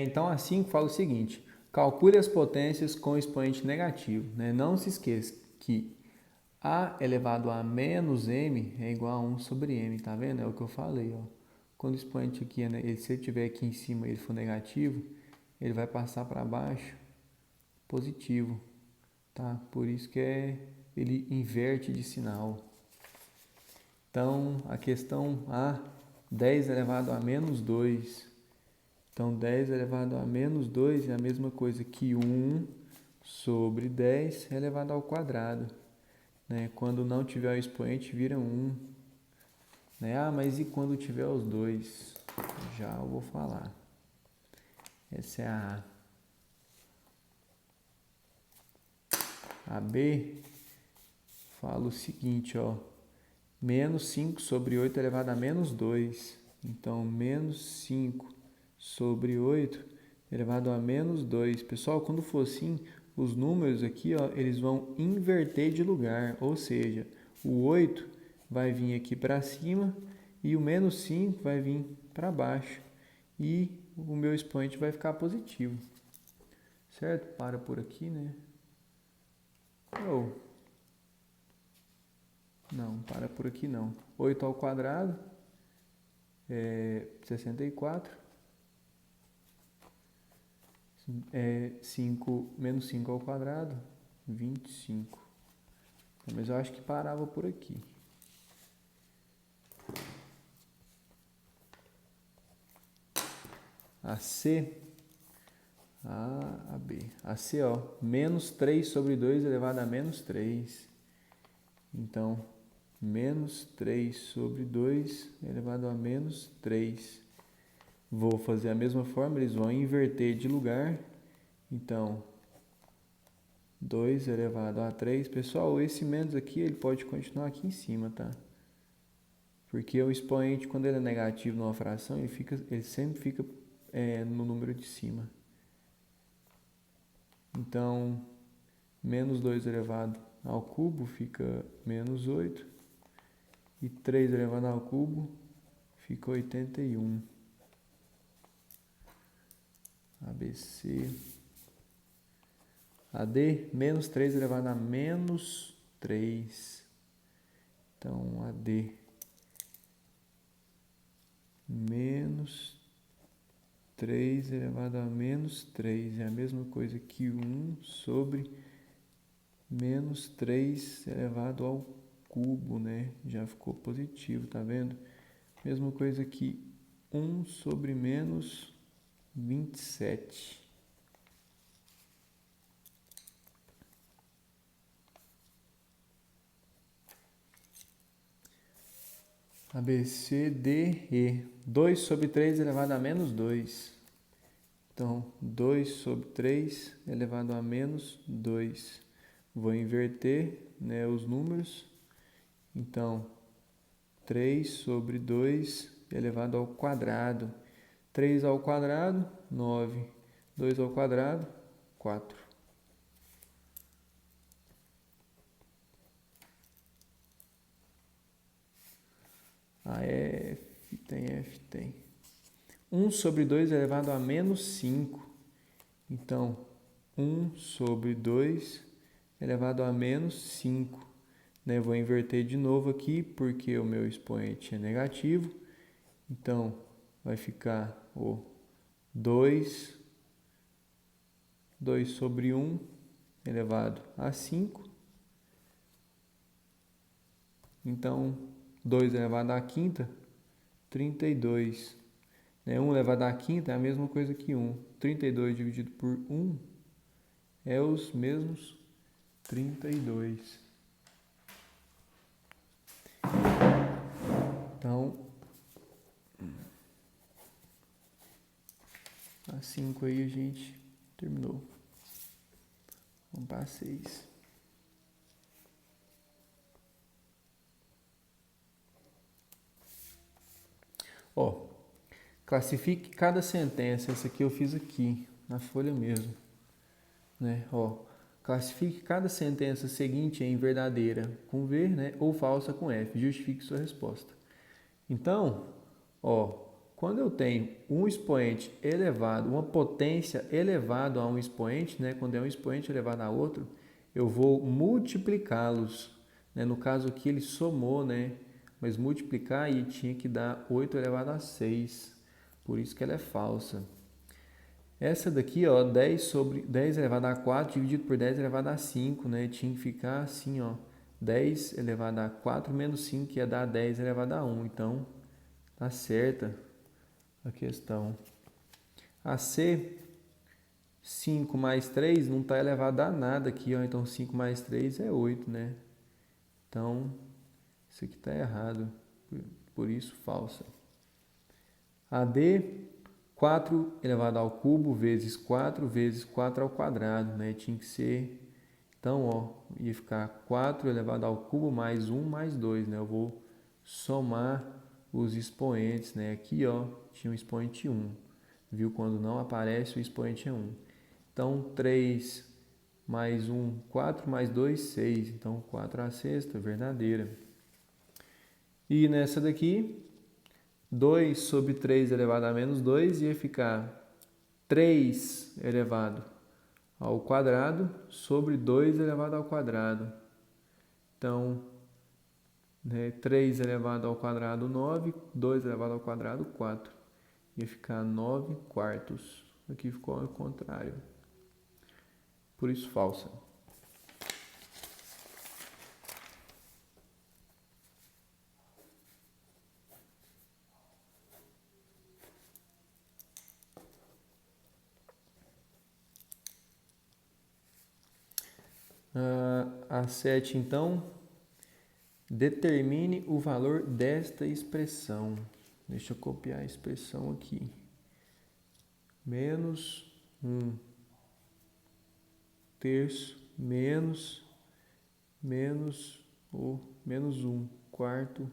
Então a 5 fala o seguinte: calcule as potências com expoente negativo. Né? Não se esqueça que a elevado a menos m é igual a 1 sobre m, tá vendo? É o que eu falei, ó. Quando o expoente aqui, se ele estiver aqui em cima e ele for negativo, ele vai passar para baixo positivo, tá? Por isso que ele inverte de sinal. Então, a questão A, 10 elevado a menos 2. Então, 10 elevado a menos 2 é a mesma coisa que 1 sobre 10 elevado ao quadrado. Né? Quando não tiver o expoente, vira 1. Né? Ah, mas e quando tiver os dois? Já eu vou falar. Essa é a A. A B fala o seguinte, ó. Menos 5 sobre 8 elevado a menos 2. Então, menos 5 sobre 8 elevado a menos 2. Pessoal, quando for assim, os números aqui, ó, eles vão inverter de lugar. Ou seja, o 8 vai vir aqui para cima e o menos 5 vai vir para baixo. E o meu expoente vai ficar positivo. Certo? Para por aqui, né? Não, para por aqui não. 8 ao quadrado é 64. 5 menos 5 ao quadrado, 25. Mas eu acho que parava por aqui. A C, a B. A C, ó, menos 3 sobre 2 elevado a menos 3. Então, menos 3 sobre 2 elevado a menos 3. Vou fazer a mesma forma, eles vão inverter de lugar. Então, 2 elevado a 3. Pessoal, esse menos aqui, ele pode continuar aqui em cima, tá? Porque o expoente, quando ele é negativo numa fração, ele sempre fica no número de cima. Então, menos 2 elevado ao cubo fica menos 8. E 3 elevado ao cubo fica 81. ABC. AD, menos 3 elevado a menos 3. Então, AD, menos 3 elevado a menos 3. É a mesma coisa que 1 sobre menos 3 elevado ao cubo, né? Já ficou positivo, tá vendo? Mesma coisa que 1 sobre menos 27. A, B, C, D, E. 2 sobre 3 elevado a menos 2. Então, 2 sobre 3 elevado a menos 2. Vou inverter, né, os números. Então, 3 sobre 2 elevado ao quadrado. 3 ao quadrado, 9. 2 ao quadrado, 4. A F tem. 1 sobre 2 elevado a menos 5. Então, 1 sobre 2 elevado a menos 5. Né? Vou inverter de novo aqui, porque o meu expoente é negativo. Então, vai ficar o 2 sobre 1 elevado a 5. Então, 2 elevado à quinta, 32. 1 elevado à quinta é a mesma coisa que 1. 32 dividido por 1 é os mesmos 32. Então, a 5 aí a gente terminou. Vamos para a 6. Ó, classifique cada sentença. Essa aqui eu fiz aqui, na folha mesmo. Né? Ó, classifique cada sentença seguinte em verdadeira com V, né? Ou falsa com F. Justifique sua resposta. Então, ó, Quando eu tenho um expoente elevado, uma potência elevada a um expoente, né? Quando é um expoente elevado a outro, eu vou multiplicá-los. Né? No caso aqui ele somou, né? Mas multiplicar e tinha que dar 8 elevado a 6. Por isso que ela é falsa. Essa daqui, ó, 10 elevado a 4 dividido por 10 elevado a 5, né? Tinha que ficar assim, ó. 10 elevado a 4 menos 5, que ia dar 10 elevado a 1. Então, tá certa a questão. A C, 5 mais 3 não está elevado a nada aqui, ó. Então, 5 mais 3 é 8, né? Então, isso aqui está errado. Por isso, falsa. A D, 4 elevado ao cubo vezes 4 ao quadrado, né? Tinha que ser... Então, ó, ia ficar 4 elevado ao cubo mais 1 mais 2, né? Eu vou somar os expoentes, né? Aqui, ó, tinha o expoente 1. Viu? Quando não aparece, o expoente é 1. Então, 3 mais 1, 4 mais 2, 6. Então, 4 a sexta, verdadeira. E nessa daqui, 2 sobre 3 elevado a menos 2 ia ficar 3 elevado ao quadrado sobre 2 elevado ao quadrado. Então, né, 3 elevado ao quadrado, 9. 2 elevado ao quadrado, 4. Ia ficar 9 quartos. Aqui ficou ao contrário. Por isso, falsa. A 7, então, determine o valor desta expressão. Deixa eu copiar a expressão aqui. Menos 1 terço menos 1 quarto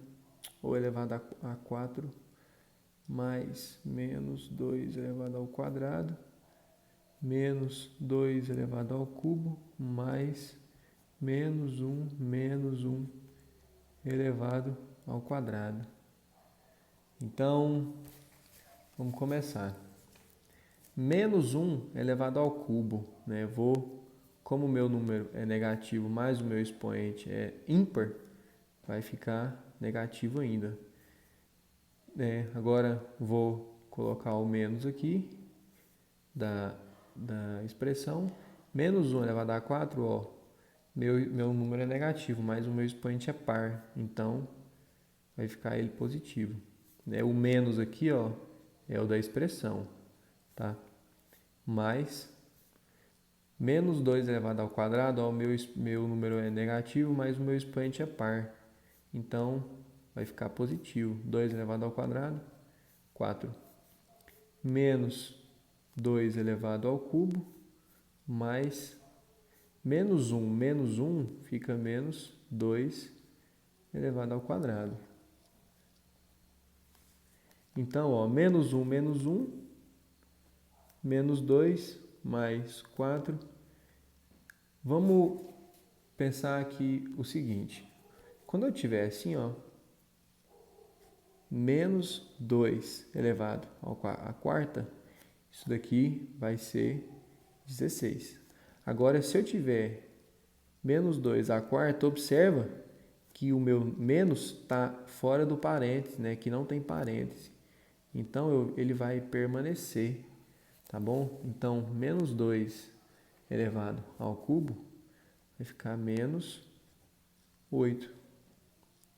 ou elevado a 4 mais menos 2 elevado ao quadrado menos 2 elevado ao cubo mais menos 1 elevado ao quadrado. Então, vamos começar. Menos 1 elevado ao cubo, né? Como o meu número é negativo, mais o meu expoente é ímpar, vai ficar negativo ainda. Agora, vou colocar o menos aqui da expressão. Menos 1 elevado a 4, ó, meu número é negativo, mas o meu expoente é par, então vai ficar ele positivo. O menos aqui, ó, é o da expressão, tá? Mais menos 2 elevado ao quadrado, ó, meu número é negativo, mas o meu expoente é par, então vai ficar positivo. 2 elevado ao quadrado, 4. Menos 2 elevado ao cubo, mais menos 1 fica menos 2 elevado ao quadrado. Então, ó, menos 1, menos 2, mais 4. Vamos pensar aqui o seguinte. Quando eu tiver assim, ó, menos 2 elevado à quarta, isso daqui vai ser 16. Agora, se eu tiver menos 2 à quarta, observa que o meu menos está fora do parênteses, né? Que não tem parênteses. Então, ele vai permanecer, tá bom? Então, menos 2 elevado ao cubo vai ficar menos 8.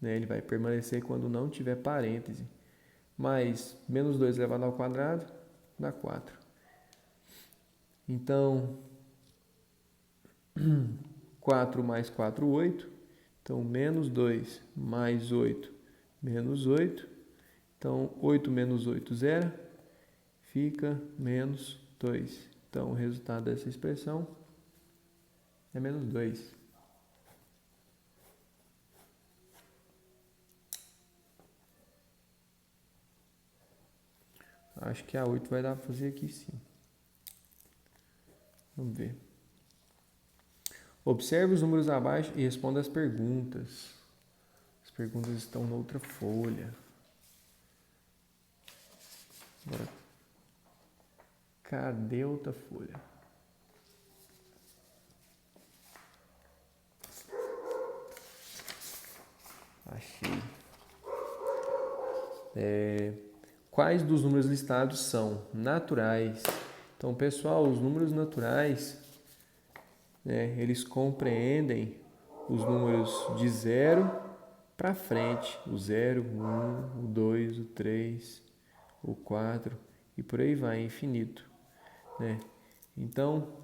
Né? Ele vai permanecer quando não tiver parêntese. Mais menos 2 elevado ao quadrado dá 4. Então, 4 mais 4, 8. Então, menos 2 mais 8, menos 8. Então, 8 menos 8, 0. Fica menos 2. Então, o resultado dessa expressão é menos 2. Acho que a 8 vai dar para fazer aqui sim. Vamos ver. Observe os números abaixo e responda as perguntas. As perguntas estão na outra folha. Agora, cadê outra folha? Achei. Quais dos números listados são naturais? Então, pessoal, os números naturais, né, eles compreendem os números de 0 para frente. O 0, o 1, o 2, o 3, o 4 e por aí vai, infinito. Né? Então,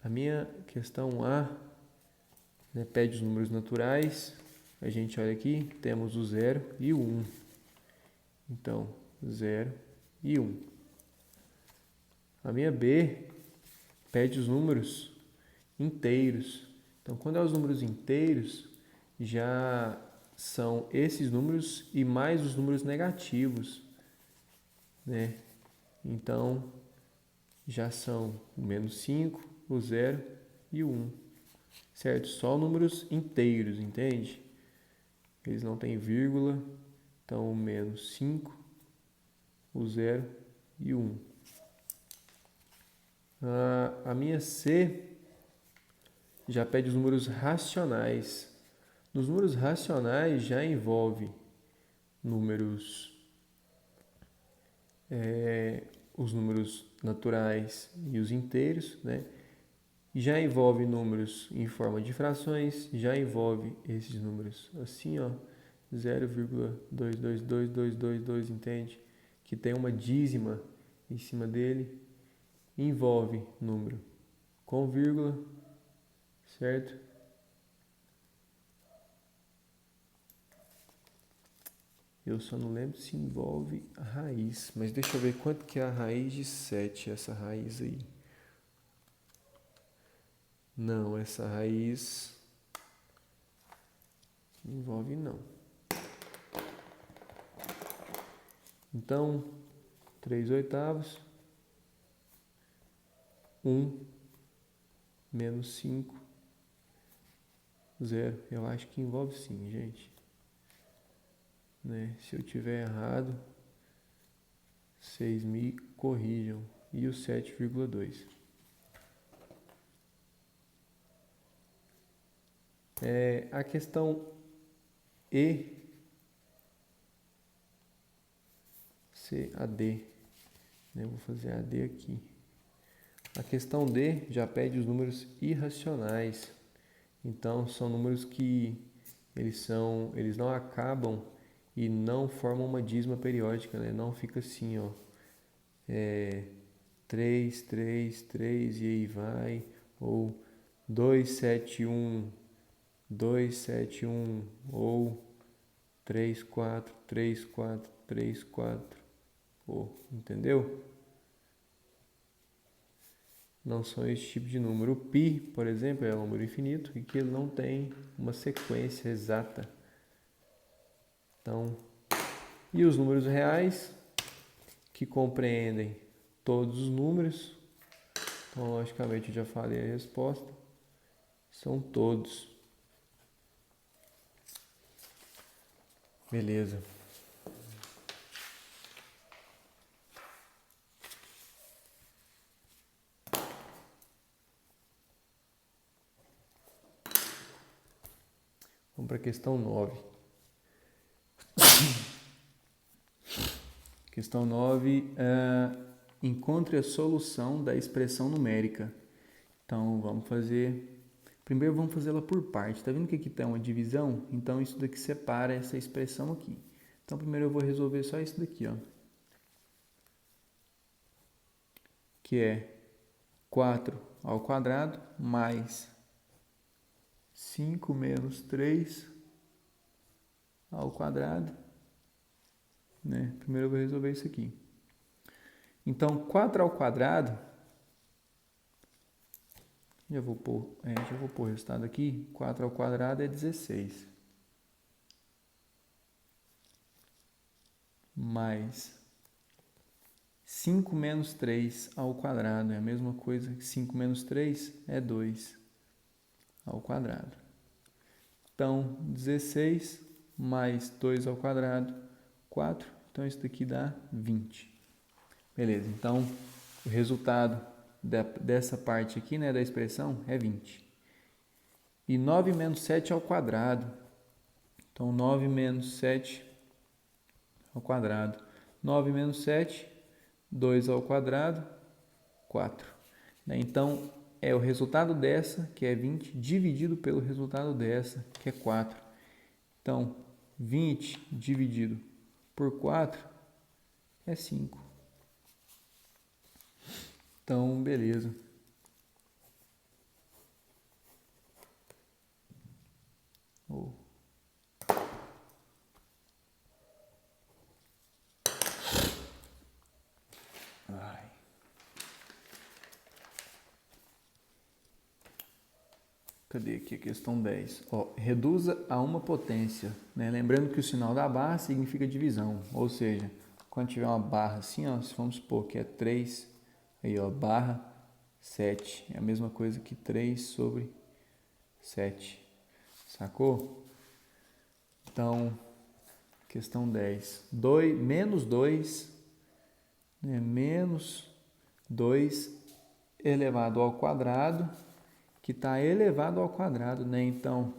a minha questão A, né, pede os números naturais. A gente olha aqui, temos o 0 e o 1. Então, 0 e 1. A minha B pede os números inteiros. Então, quando é os números inteiros, já são esses números e mais os números negativos, né? Então, já são o menos 5, o 0 e o 1, certo? Só números inteiros, entende? Eles não têm vírgula, então o menos 5, o 0 e o 1. A minha C já pede os números racionais. Nos números racionais já envolve números, os números naturais e os inteiros, né? Já envolve números em forma de frações, já envolve esses números assim, ó, 0,222222, entende? Que tem uma dízima em cima dele. Envolve número com vírgula, certo? Eu só não lembro se envolve a raiz, mas deixa eu ver quanto que é a raiz de 7, essa raiz aí. Não, essa raiz não envolve não. Então, 3/8, 1 menos 5, 0. Eu acho que envolve sim, gente. Né? Se eu tiver errado, vocês me corrijam. E o 7,2. A questão E, C, a D. Eu vou fazer a D aqui. A questão D já pede os números irracionais. Então, são números que eles não acabam e não formam uma dízima periódica, né? Não fica assim, ó. 3, 3, 3 e aí vai. Ou 2, 7, 1, 2, 7, 1. Ou 3, 4, 3, 4, 3, 4. Entendeu? Não são esse tipo de número. O π, por exemplo, é um número infinito e que ele não tem uma sequência exata. Então, e os números reais, que compreendem todos os números. Então, logicamente, eu já falei a resposta. São todos. Beleza. Vamos para a questão 9. Questão 9. Encontre a solução da expressão numérica. Então, vamos fazer... Primeiro, vamos fazê-la por parte. Está vendo que aqui está uma divisão? Então, isso daqui separa essa expressão aqui. Então, primeiro eu vou resolver só isso daqui, ó. Que é 4 ao quadrado mais 5 menos 3 ao quadrado, né? Primeiro eu vou resolver isso aqui. Então, 4 ao quadrado, já vou pôr o resultado aqui. 4 ao quadrado é 16. Mais 5 menos 3 ao quadrado é a mesma coisa que 5 menos 3 é 2 ao quadrado. Então, 16 mais 2 ao quadrado, 4. Então, isso daqui dá 20. Beleza, então, o resultado dessa parte aqui, né, da expressão, é 20. E 9 menos 7 ao quadrado. Então, 9 menos 7 ao quadrado. 9 menos 7, 2 ao quadrado, 4. Então, é o resultado dessa, que é 20, dividido pelo resultado dessa, que é 4. Então, 20 dividido por 4 é 5. Então, beleza. Ai. Cadê aqui a questão 10? Reduza a uma potência, né? Lembrando que o sinal da barra significa divisão, ou seja, quando tiver uma barra assim, ó, vamos supor que é 3, aí ó, barra 7, é a mesma coisa que 3 sobre 7, sacou? Então, questão 10, menos 2, né? Menos 2 elevado ao quadrado, que está elevado ao quadrado, né? Então,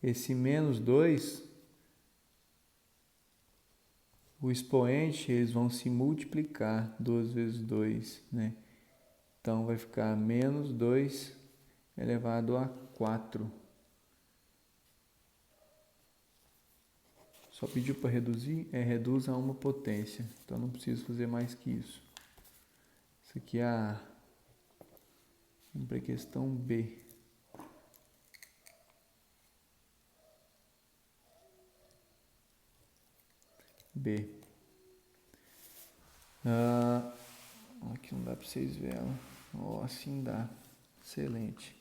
esse menos 2, o expoente, eles vão se multiplicar, 2 vezes 2, né? Então, vai ficar menos 2 elevado a 4. Só pediu para reduzir? Reduz a uma potência. Então, não preciso fazer mais que isso. Isso aqui é a... Vamos para a questão B. B. Aqui não dá para vocês verem ela. Assim dá. Excelente.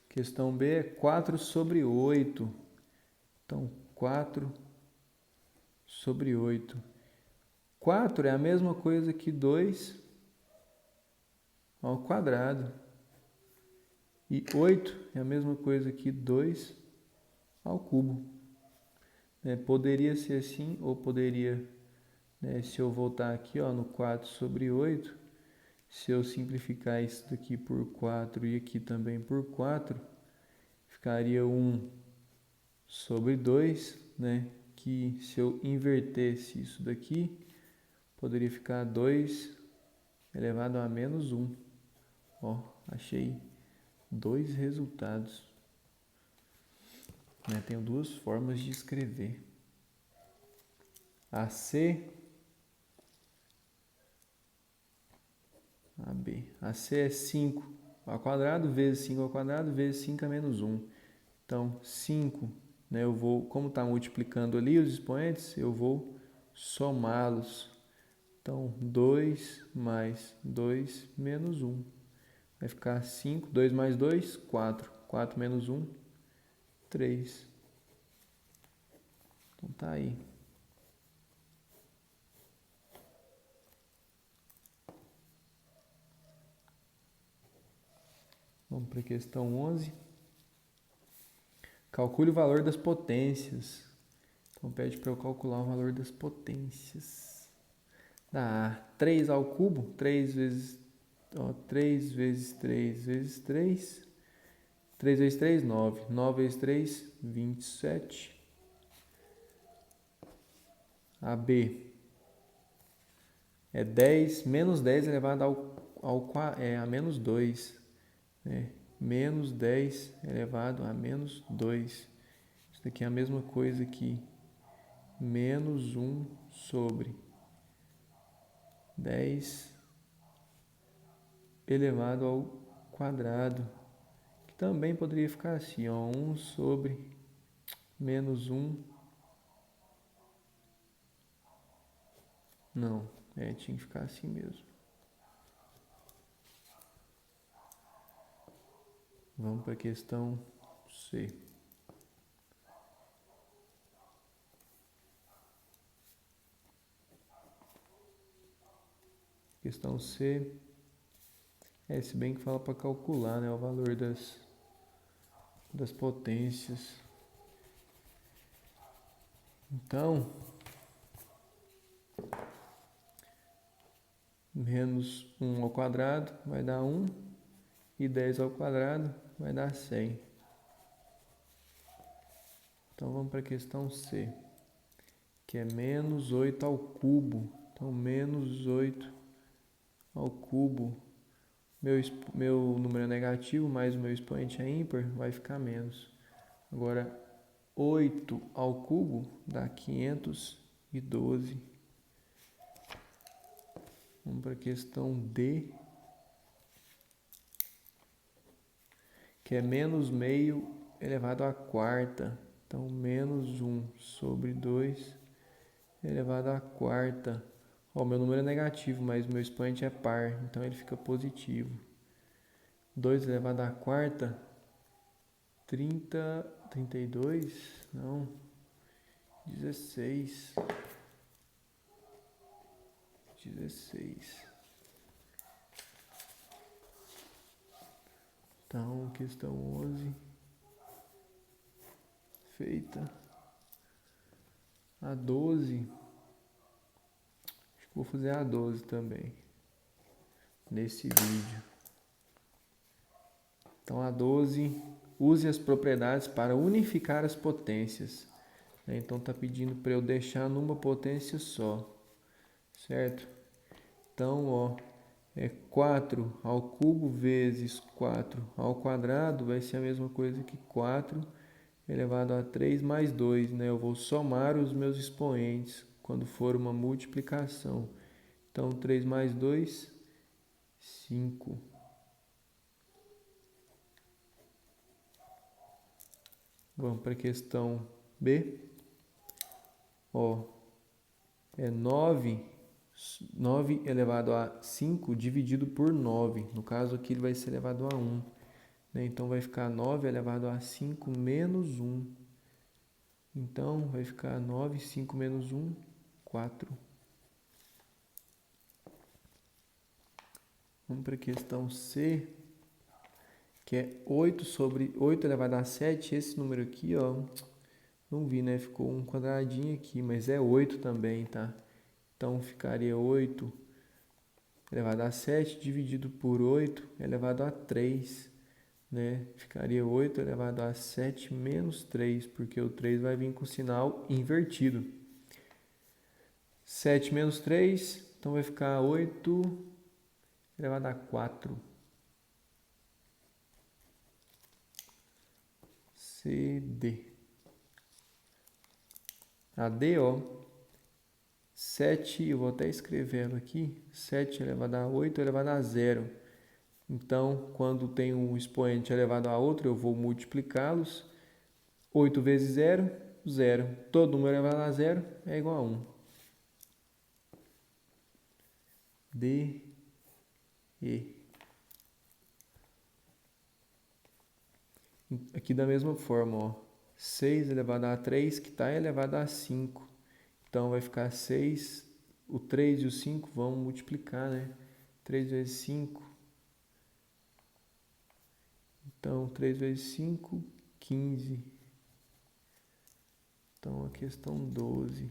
Questão B é 4 sobre 8. Então, 4 sobre 8. 4 é a mesma coisa que 2 ao quadrado. E 8 é a mesma coisa que 2 ao cubo. Poderia ser assim, ou poderia, né, se eu voltar aqui ó, no 4 sobre 8, se eu simplificar isso daqui por 4 e aqui também por 4, ficaria 1 sobre 2, né? Que se eu invertesse isso daqui, poderia ficar 2 elevado a menos 1. Ó, achei 2 resultados. Tenho 2 formas de escrever. AC, AB. AC é 5 ao quadrado vezes 5 ao quadrado vezes 5 a menos 1. Então, 5, né, eu vou, como está multiplicando ali os expoentes, eu vou somá-los. Então, 2 mais 2 menos 1. Vai ficar 5, 2 mais 2, 4. 4 menos 1, 3. Então, tá aí. Vamos para a questão 11. Calcule o valor das potências. Então, pede para eu calcular o valor das potências. Dá 3 ao cubo, 3 vezes 3 vezes 3 vezes 3. 3 vezes 3, 9. 9 vezes 3, 27. AB é 10, menos 10 elevado a menos 2. Né? Menos 10 elevado a menos 2. Isso daqui é a mesma coisa que menos 1 sobre 10 elevado ao quadrado. Que também poderia ficar assim, ó, 1 sobre menos 1. Não, tinha que ficar assim mesmo. Vamos para a questão C. Questão C. Se bem que fala para calcular, né, o valor das potências. Então, menos 1 ao quadrado vai dar 1, e 10 ao quadrado vai dar 100. Então vamos para a questão C, que é menos 8 ao cubo. Então menos 8 ao cubo, meu número é negativo, mas o meu expoente é ímpar, vai ficar menos. Agora 8 ao cubo dá 512. Vamos para a questão D, que é menos meio elevado à quarta. Então, menos 1 sobre 2 elevado à quarta. Ó, meu número é negativo, mas meu expoente é par, então ele fica positivo. 2 elevado à quarta, 32? Não, 16. 16. Então, questão 11 feita. A 12, acho que vou fazer a 12 também, nesse vídeo. Então, a 12, use as propriedades para unificar as potências. Então, está pedindo para eu deixar numa potência só, certo? Então, ó, é 4 ao cubo vezes 4 ao quadrado vai ser a mesma coisa que 4 elevado a 3 mais 2, né? Eu vou somar os meus expoentes quando for uma multiplicação. Então, 3 mais 2, 5. Vamos para a questão B. Ó, é 9 elevado a 5 dividido por 9. No caso aqui ele vai ser elevado a 1. Então vai ficar 9 elevado a 5 menos 1. Então vai ficar 9, 5 menos 1, 4. Vamos para a questão C, que é 8 elevado a 7. Esse número aqui, ó, não vi, né? Ficou um quadradinho aqui, mas é 8 também, tá? Então ficaria 8 elevado a 7 dividido por 8 elevado a 3. Né? Ficaria 8 elevado a 7 menos 3, porque o 3 vai vir com o sinal invertido. 7 menos 3, então vai ficar 8 elevado a 4. CD. A D, ó, 7, eu vou até escrever ela aqui, 7 elevado a 8 elevado a 0. Então, quando tem um expoente elevado a outro, eu vou multiplicá-los. 8 vezes 0, 0. Todo número elevado a 0 é igual a 1. D, E. Aqui da mesma forma, ó, 6 elevado a 3, que está elevado a 5. Então, vai ficar 6, o 3 e o 5 vão multiplicar, né? 3 vezes 5. Então, 3 vezes 5, 15. Então, a questão 12.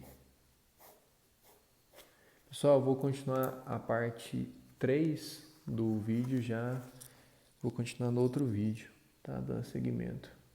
Pessoal, eu vou continuar a parte 3 do vídeo já. Vou continuar no outro vídeo, tá? Dando seguimento.